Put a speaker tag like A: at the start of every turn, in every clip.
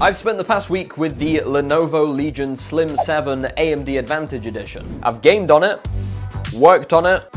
A: I've spent the past week with the Lenovo Legion Slim 7 AMD Advantage Edition. I've gamed on it, worked on it,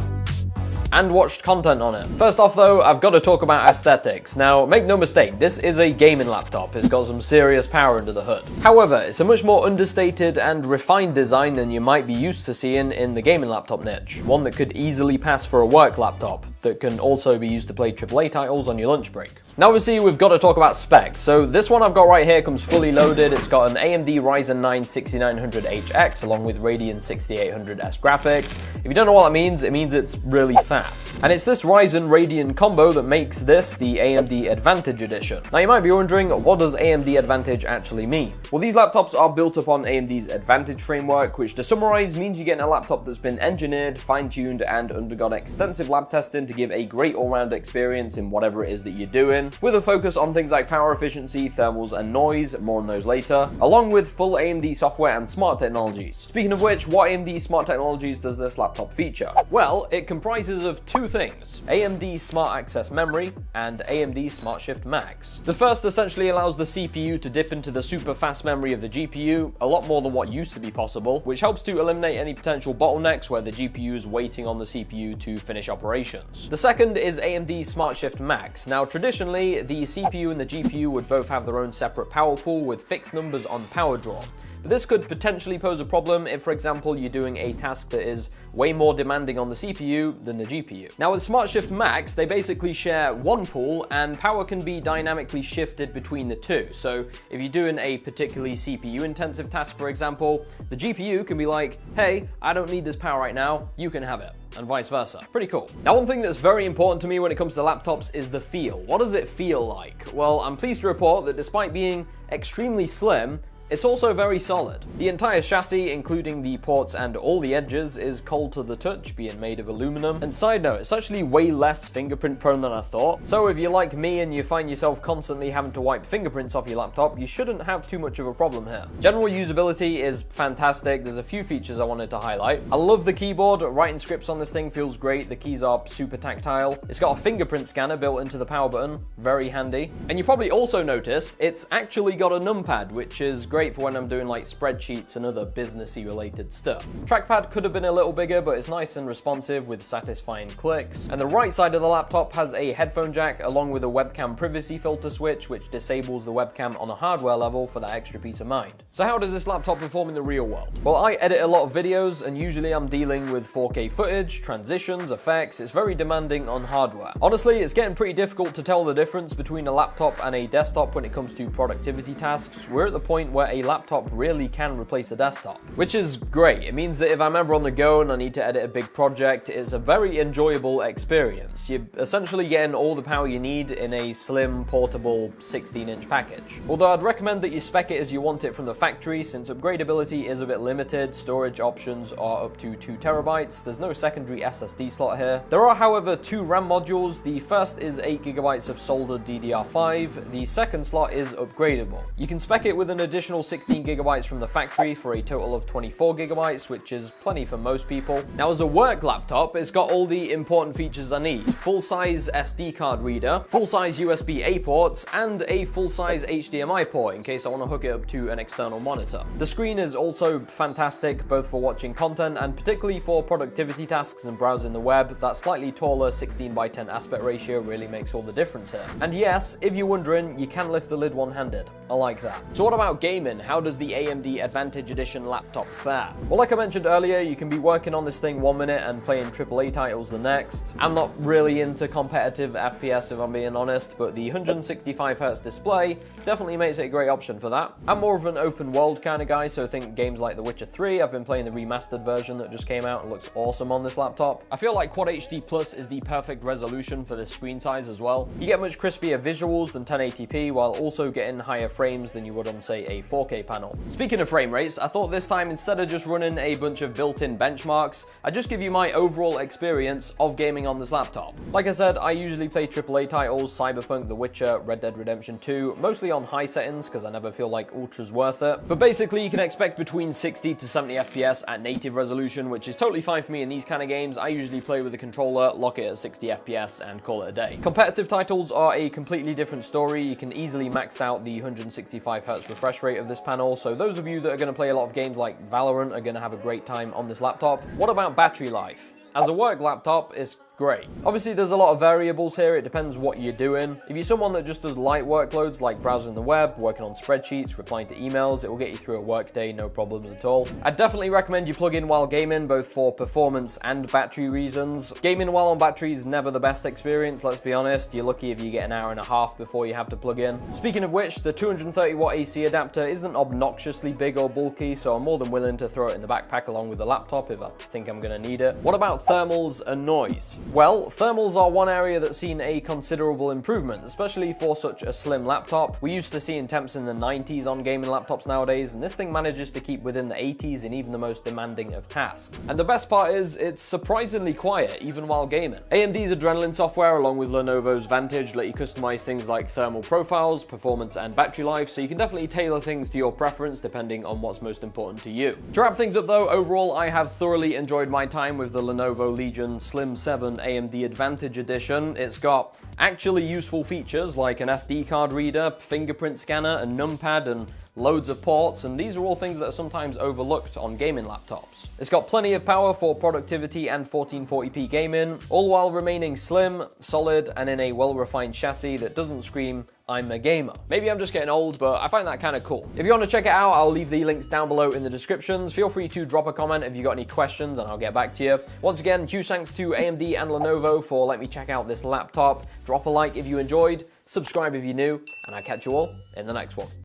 A: and watched content on it. First off though, I've got to talk about aesthetics. Now, make no mistake, this is a gaming laptop. It's got some serious power under the hood. However, it's a much more understated and refined design than you might be used to seeing in the gaming laptop niche. One that could easily pass for a work laptop, that can also be used to play AAA titles on your lunch break. Now obviously we've got to talk about specs. So this one I've got right here comes fully loaded. It's got an AMD Ryzen 9 6900HX along with Radeon 6800S graphics. If you don't know what that means, it means it's really fast. And it's this Ryzen Radeon combo that makes this the AMD Advantage Edition. Now you might be wondering, what does AMD Advantage actually mean? Well, these laptops are built upon AMD's Advantage framework, which to summarize means you're getting a laptop that's been engineered, fine-tuned, and undergone extensive lab testing to give a great all-round experience in whatever it is that you're doing, with a focus on things like power efficiency, thermals, and noise, more on those later, along with full AMD software and smart technologies. Speaking of which, what AMD smart technologies does this laptop feature? Well, it comprises of two things: AMD Smart Access Memory and AMD Smart Shift Max. The first essentially allows the CPU to dip into the super fast memory of the GPU, a lot more than what used to be possible, which helps to eliminate any potential bottlenecks where the GPU is waiting on the CPU to finish operations. The second is AMD Smart Shift Max. Now traditionally, the CPU and the GPU would both have their own separate power pool with fixed numbers on power draw. But this could potentially pose a problem if, for example, you're doing a task that is way more demanding on the CPU than the GPU. Now with Smart Shift Max, they basically share one pool and power can be dynamically shifted between the two. So if you're doing a particularly CPU intensive task, for example, the GPU can be like, hey, I don't need this power right now, you can have it, and vice versa. Pretty cool. Now, one thing that's very important to me when it comes to laptops is the feel. What does it feel like? Well, I'm pleased to report that despite being extremely slim, it's also very solid. The entire chassis, including the ports and all the edges, is cold to the touch, being made of aluminum. And side note, it's actually way less fingerprint prone than I thought. So if you're like me and you find yourself constantly having to wipe fingerprints off your laptop, you shouldn't have too much of a problem here. General usability is fantastic. There's a few features I wanted to highlight. I love the keyboard. Writing scripts on this thing feels great. The keys are super tactile. It's got a fingerprint scanner built into the power button. Very handy. And you probably also noticed it's actually got a numpad, which is great for when I'm doing like spreadsheets and other businessy related stuff. Trackpad could have been a little bigger, but it's nice and responsive with satisfying clicks. And the right side of the laptop has a headphone jack along with a webcam privacy filter switch, which disables the webcam on a hardware level for that extra peace of mind. So how does this laptop perform in the real world? Well, I edit a lot of videos and usually I'm dealing with 4K footage, transitions, effects. It's very demanding on hardware. Honestly, it's getting pretty difficult to tell the difference between a laptop and a desktop when it comes to productivity tasks. We're at the point where a laptop really can replace a desktop, which is great. It means that if I'm ever on the go and I need to edit a big project, it's a very enjoyable experience. You're essentially getting all the power you need in a slim, portable 16-inch package. Although I'd recommend that you spec it as you want it from the factory, since upgradability is a bit limited. Storage options are up to 2 terabytes. There's no secondary SSD slot here. There are, however, 2 RAM modules. The first is 8 gigabytes of soldered DDR5. The second slot is upgradable. You can spec it with an additional 16 gigabytes from the factory for a total of 24 gigabytes, which is plenty for most people. Now, as a work laptop, it's got all the important features I need: full-size SD card reader, full-size USB-A ports, and a full-size HDMI port in case I want to hook it up to an external monitor. The screen is also fantastic, both for watching content and particularly for productivity tasks and browsing the web. That slightly taller 16:10 aspect ratio really makes all the difference here. And yes, if you're wondering, you can lift the lid one-handed. I like that. So what about gaming? How does the AMD Advantage Edition laptop fare? Well, like I mentioned earlier, you can be working on this thing 1 minute and playing AAA titles the next. I'm not really into competitive FPS if I'm being honest, but the 165Hz display definitely makes it a great option for that. I'm more of an open world kind of guy, so think games like The Witcher 3. I've been playing the remastered version that just came out and looks awesome on this laptop. I feel like Quad HD Plus is the perfect resolution for this screen size as well. You get much crispier visuals than 1080p while also getting higher frames than you would on, say, a 4K panel. Speaking of frame rates, I thought this time instead of just running a bunch of built-in benchmarks, I'd just give you my overall experience of gaming on this laptop. Like I said, I usually play AAA titles, Cyberpunk, The Witcher, Red Dead Redemption 2, mostly on high settings because I never feel like ultra's worth it. But basically you can expect between 60 to 70 FPS at native resolution, which is totally fine for me in these kind of games. I usually play with a controller, lock it at 60 FPS and call it a day. Competitive titles are a completely different story. You can easily max out the 165Hz refresh rate of this panel, so those of you that are going to play a lot of games like Valorant are going to have a great time on this laptop. What about battery life? As a work laptop, it's great. Obviously, there's a lot of variables here. It depends what you're doing. If you're someone that just does light workloads like browsing the web, working on spreadsheets, replying to emails, it will get you through a work day, no problems at all. I'd definitely recommend you plug in while gaming, both for performance and battery reasons. Gaming while on battery is never the best experience, let's be honest. You're lucky if you get an hour and a half before you have to plug in. Speaking of which, the 230 watt AC adapter isn't obnoxiously big or bulky, so I'm more than willing to throw it in the backpack along with the laptop if I think I'm going to need it. What about thermals and noise? Well, thermals are one area that's seen a considerable improvement, especially for such a slim laptop. We used to seeing temps in the 90s on gaming laptops nowadays, and this thing manages to keep within the 80s in even the most demanding of tasks. And the best part is, it's surprisingly quiet, even while gaming. AMD's Adrenalin software, along with Lenovo's Vantage, let you customize things like thermal profiles, performance, and battery life, so you can definitely tailor things to your preference depending on what's most important to you. To wrap things up though, overall I have thoroughly enjoyed my time with the Lenovo Legion Slim 7 AMD Advantage Edition. It's got actually useful features like an SD card reader, fingerprint scanner, a numpad, and loads of ports, and these are all things that are sometimes overlooked on gaming laptops. It's got plenty of power for productivity and 1440p gaming, all while remaining slim, solid, and in a well-refined chassis that doesn't scream, "I'm a gamer." Maybe I'm just getting old, but I find that kind of cool. If you want to check it out, I'll leave the links down below in the descriptions. Feel free to drop a comment if you got any questions and I'll get back to you. Once again, huge thanks to AMD and Lenovo for letting me check out this laptop. Drop a like if you enjoyed, subscribe if you're new, and I'll catch you all in the next one.